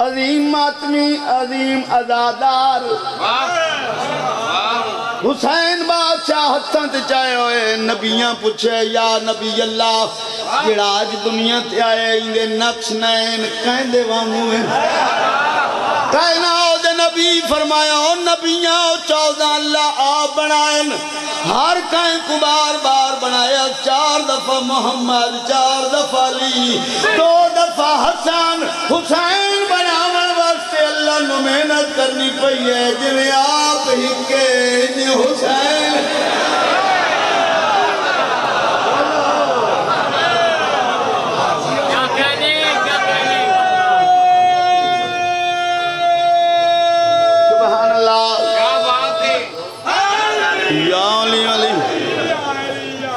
عظیم ماتمی عظیم ازادار حسین بادشاہ ہتھاں تے چاہے ہوئے نبیاں پوچھے یا نبی اللہ جڑا آج دنیا تے آئے اندے نقش نین کہندے وانگو ہیں کہنا او دے نبی فرمایا او نبیاں او 14 اللہ آپ بنائیں ہر کہیں کو بار بار بنایا 4 دفعہ محمد 4 دفعہ علی 2 دفعہ حسن حسین بناون واسطے اللہ نو محنت کرنی پئی ہے جنہیں آپ ہی کے حسین سبحان اللہ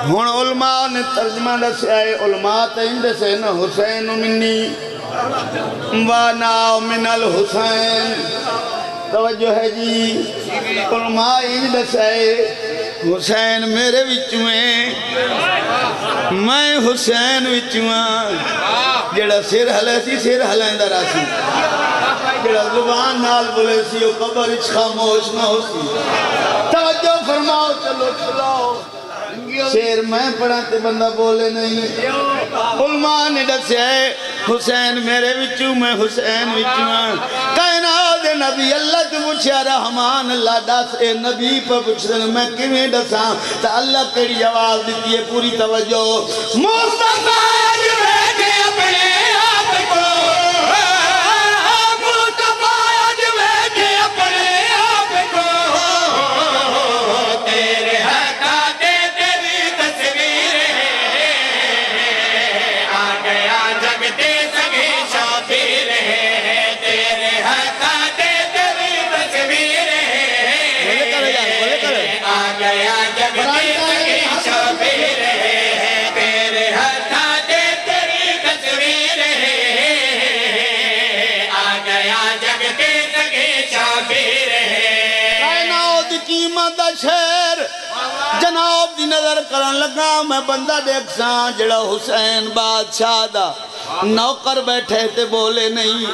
ہون علماء نے ترجمہ دسے آئے علماء تہندے سے نا حسین منی وانا من الحسین توجہ ہے جی علماء انج دسے آئے حسین میرے وچویں میں حسین وچویں جڑا سر ہلے سی سر ہلیں درہ سی جڑا زبان نال بولے سی وہ قبر اچھ خاموش نہ ہو سی توجہ فرماؤ چلو چلاؤ شیر میں پڑھا تے بندہ بولے نہیں علماء نے دسے حسین میرے وچوں میں حسین وچوں کہنا دے نبی اللہ تو پوچھا رحمان اللہ دس اے نبی پر پوچھتے میں کیویں دساں تا اللہ کیڑی جواب دیتی ہے پوری توجہ مصطفیٰ جو بیٹھے اپنے آپ کو مصطفیٰ جو بیٹھے اپنے آپ کو تیرے جناب دی نظر کرن لگا میں بندہ دیکھ ساں جڑا حسین بادشاہ دا نوکر بیٹھے تے بولے نہیں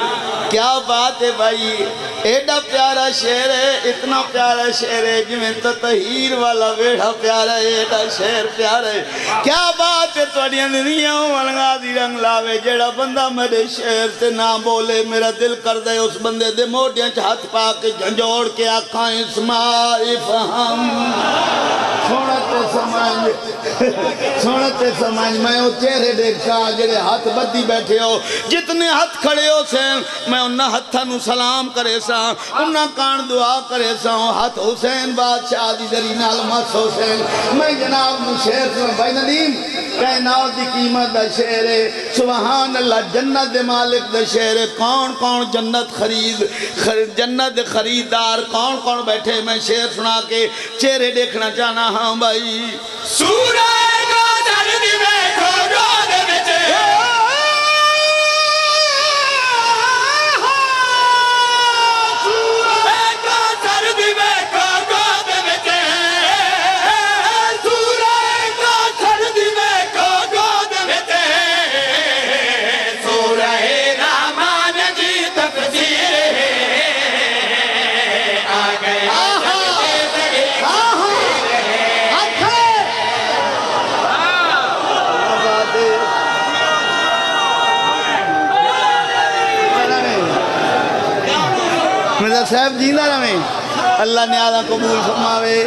کیا بات ہے بھائی ایڈا پیارا شعر ہے اتنا پیارا شعر ہے جمیں تطہیر والا ویڑا پیارا ہے ایڈا شعر پیارا ہے کیا بات ہے توڑیاں دنیا ملنگا دی رنگ لاوے جڑا بندہ میرے شعر سے نہ بولے میرا دل کر دے اس بندے دے موڑیاں ہاتھ پا کے جھنجوڑ کے آکھاں اسماعی فہم سونتے سمجھ میں وہ چہرے دیکھا جڑے ہاتھ بدی بیٹھے ہو جتنے ہاتھ کھڑے ہو سین میں انہا ہتھا نو سلام کرے سا انہا کان دعا کرے سا ہاتھ حسین بادشاہ دی دری نال مس حسین میں جناب نو شعر سن بھائی ندیم کائنات دی قیمت دا شعر ہے سبحان اللہ جنت دے مالک دا شعر ہے کون کون جنت جنت خریدار کون کون بیٹھے میں شعر سنا کے چہرے دیکھنا چاہنا ہاں بھائی سورہ کو درد میں کھوڑو دے بچے صاحب جیندہ رہے اللہ نے آدھا قبول فرماوے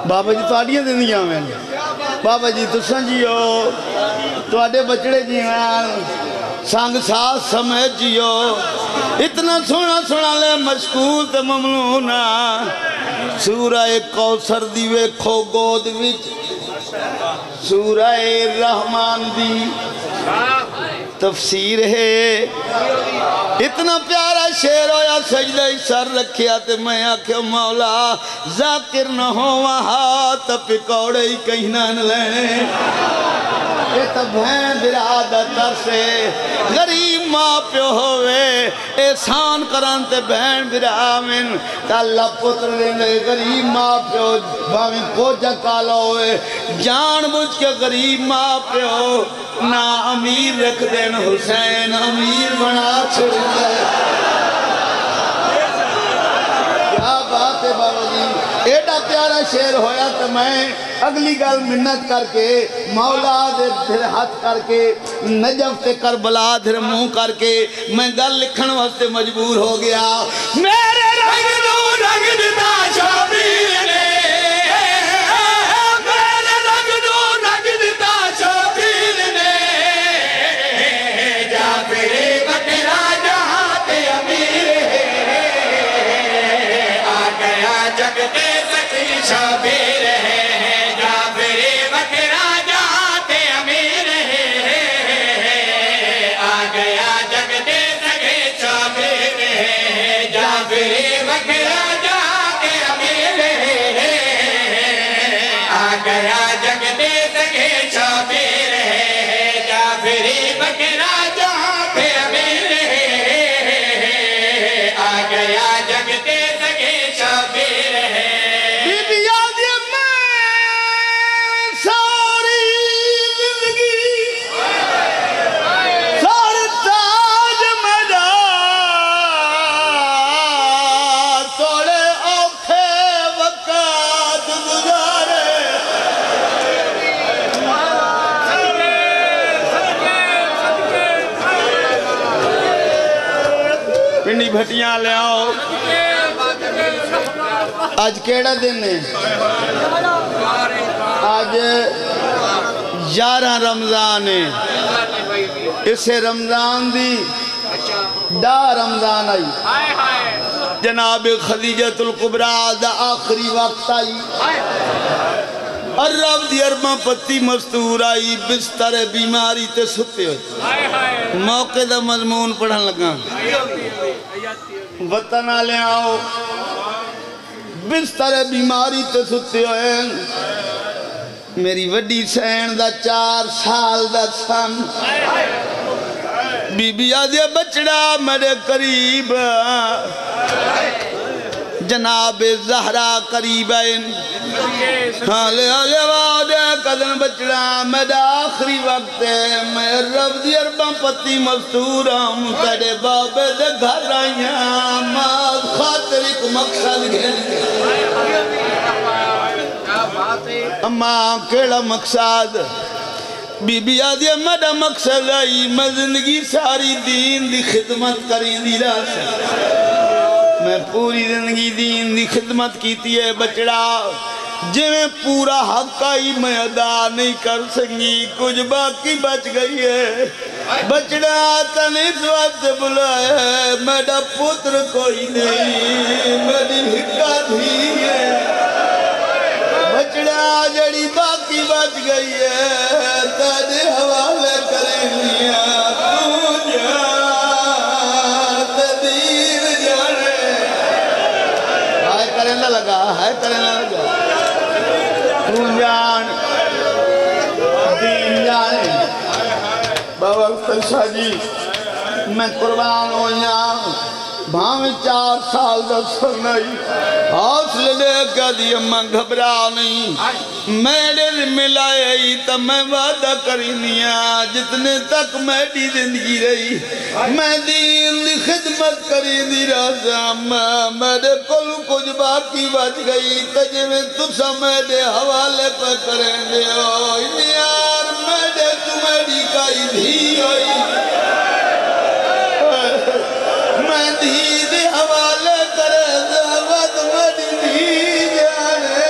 بابا جی تواڈیاں زندگیاں میں بابا جی تساں جیو تواڈے بچڑے جیوان سانگ ساس سمیت جیو اتنا سونا سونا لے مشکول تے ممنونا سورہ کوثر دی ویکھو گود وچ سورہ رحمان دی تفسیر ہے اتنا پیارا شعر ہویا سجدہ سر رکھیا تے میں آکھیا مولا ذاکر نہ ہو وہاں تا پکوڑے ہی کہیں نہ لینے اے تو بہن برادہ ترسے غریب ماں پیو ہوئے احسان کرن تے بہن برامن تا اللہ پتر لینے غریب ماں پیو باویں کوجہ کالا ہوئے جان بجھ کے غریب ماں پیو نا امیر رکھ دین حسین امیر بنا چھڑ دے کیا بات ہے بابا جی ایڈا پیارا شعر ہویا تو میں اگلی گل منت کر کے مولا دھر ہاتھ کر کے نجف تے کربلا دھر منہ کر کے میں گل لکھن واسطے مجبور ہو گیا میرے رنگ دو رنگ دیتا شابیر نے میرے رنگ دو رنگ دیتا شابیر نے جابر بکرا جہاں تے امیر آ گیا جگ تے سکی شابیر ہے پنڈی بھٹیاں لے آؤ آج کیڑا دن ہے آج 11 رمضان ہے اسے رمضان دی دا رمضان آئی جناب خدیجۃ القبریٰ دا آخری وقت آئی اور رب دی ارباں پتی مستور آئی بستر بیماری تے ستے ہوئے موقع دا مضمون پڑھن لگا وطن آلے آؤ بستر بیماری تے ستے ہوئے میری وڈی سین دا 4 سال دا سن بی بی آدھے بچڑا میرے قریب جناب زہرا قریب حالے وعدے قدن بچڑا میرا آخری وقت ہے میں رب دی ارباں پتی مستورم تیرے بابے دے گھر آئیاں ماں خاطر ایک مقصد گھر اماں کیڑا مقصد بی بی آدھے میرا مقصد آئی میں زندگی ساری دین دی خدمت کریں دی راسا میں پوری زندگی دین دی خدمت کیتی ہے بچڑا جی میں پورا حق آئی میں ادا نہیں کر سنگی کچھ باقی بچ گئی ہے بچڑا آتا نہیں اس وقت بلایا ہے میرا پتر کوئی نہیں میری ہکا بھی ہے بچڑا جڑی باقی بچ گئی ہے تیرے حوالے کریں گیا تو جا تدیر جانے ہائے کرنے لگا ہائے کرنے لگا جان دین جانے بابا اختر شاہ جی میں قربان ہو جاؤں بھاویں 4 سال دا سنائی حوصلے دے کہا دی اماں گھبرا نہیں میرے ملائے تا میں وعدہ کرینیا جتنے تک میری زندگی رہی میں دین دی خدمت کرینی رازا میرے کل کچھ باقی بچ گئی تجھے میں تسا میرے حوالے پر کریں دے یار میرے تمہاری کائی دھی ہوئی میں دھی دے حوالے کرے زہبت میری دھی جانے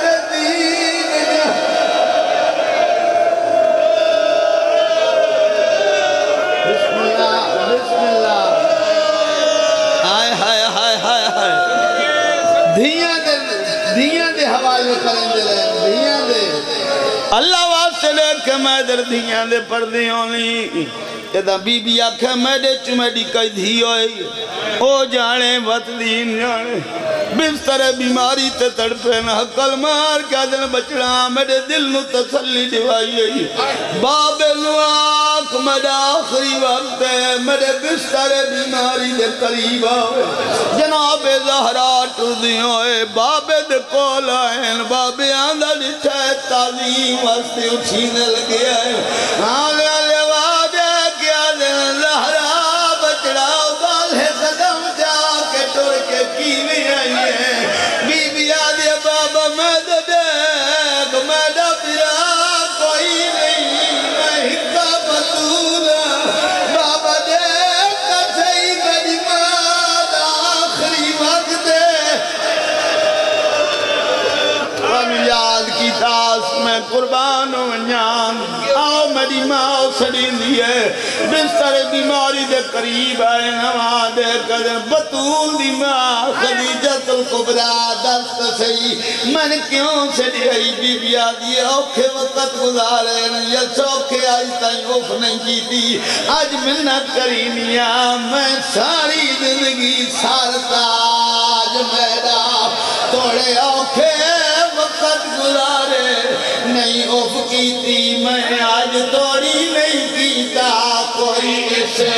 تدین بسم اللہ بسم اللہ ہائے ہائے ہائے ہائے ہائے دھیاں دے حوالے کریں دے رہے دھیاں دے اللہ واسطے لے کے میں در دھیاں دے پردے ہونی جدا بی بی آکھے میرے چمیڈی کئی دھی ہوئی او جانے وط دین جانے بستر بیماری تے تڑپے نہ حقل مار کیا دن بچڑا میرے دل نو تسلی دیوائی باب نواک میرا آخری وقت ہے میرے بستر بیماری دے قریب آئے جناب زہرا ٹردی ہوئے باب دے کول آئین باب آندھا لٹھے تعظیم واسطے اٹھینے لگے آئے آلے آلے وعدے کیا دن زہرا بچڑا بالے قدم جا کے ٹر کے کیویں آئی ہے بی بی آدھے بابا میں دے دیکھ میں دا پیا کوئی نہیں میں ہکا بطولا بابا دیکھ کر سہی میری ماں آخری وقت دے ہم یاد کی تاس میں قربان و جان آؤ میری ماں سڑی دیئے بستر بیماری دے قریب آئے نواں دے قدر بطول دی ماں خدیجت القبرہ دست سہی من کیوں سڑی آئی بی بی آدھی اوکھے وقت گزارے یا سوکھے آئی تائیں اوف نہیں کی تھی آج منت کری میاں میں ساری زندگی سارتا آج میرا توڑے اوکھے وقت گزارے نہیں اوف کی تھی میں آج توڑی نہیں کیتا کوئی اسے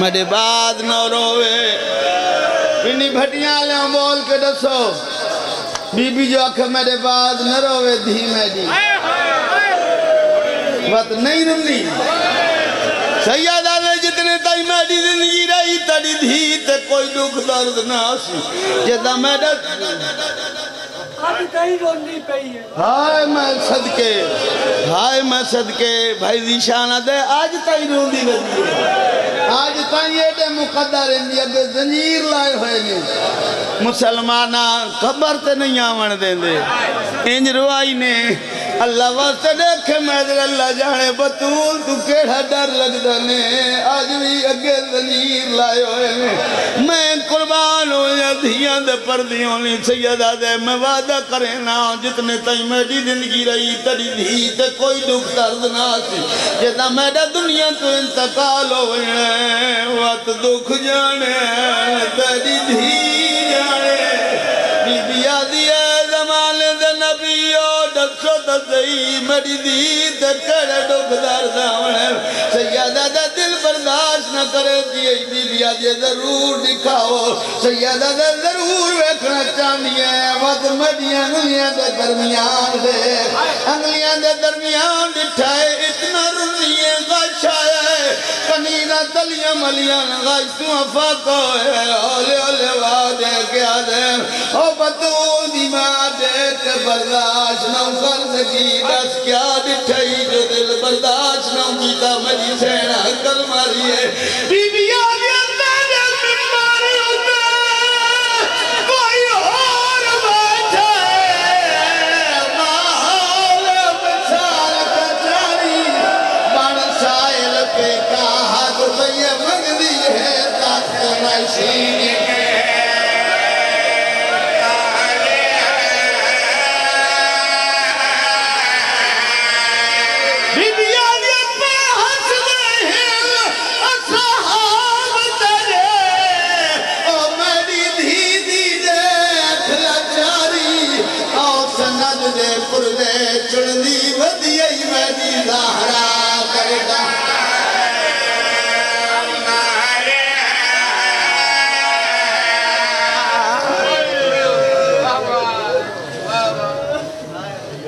میرے بعد نہ روے پنی بھٹیاں لیں بول کے دسو بی بی جو آکھا میرے بعد نہ روے دھی میری وقت نہیں رندی سیادہ میں جتنے تائی میری زندگی رہی تڑی دھی تے کوئی دکھ درد نہ سی جدہ میرے آج کہیں روندی پئی ہے ہائے میں صدقے بھائی زیشانہ دے آج تائی روندی بدی ہے آج تائی یہ دے مقدر اندی اگر زنجیر لائے ہوئے نہیں مسلمانہ خبر تے نہیں آمن دیں دے انج روائی نے اللہ واسطے دیکھے میدر اللہ جانے بطول تو کیڑا ڈر لگ دنے آج بھی اگے زنجیر لائے ہوئے میں قربان ہوں یا دھیاں دے پردیوں لی سیدہ دے میں وعدہ کریں نا جتنے تائی میری زندگی رہی تڑی دھی تے کوئی دکھ درد نہ سی جتنا میرا دنیا تو انتقال ہوئے وقت دکھ جانے تڑی دھی جانے بی بی آدھی ہے زمانے دے نبیوں ڈسو تصحیح میری دھی تے کڑے دکھ درد آنے سیدہ دے دل برداشت نہ کرے دیئے بی بی آدھی ضرور دکھاؤ سیدہ دے ضرور ویکھنا چاہنی ہے وقت میری انگلیاں دے درمیان دے انگلیاں دے درمیان دٹھائے اتنا رنیے غش آئے کنینہ تلیاں ملیاں غش تو افاقو ہے اولے اولے وعدے کیا دے او بطول دی ماں دے کے برداشت نہ کر سکی دس کیا دٹھائی جو دل برداشت نہ کیتا میری سینہ کل ماری ہے بی بی آدھی اندازہ میں ماری ہوتا کوئی اور بیٹھا ہے ماحول بچار کچاری بان سائل پہ کہا تو بھئی مگ دی ہے تاکہ نشین چڑھنی ودی ای میری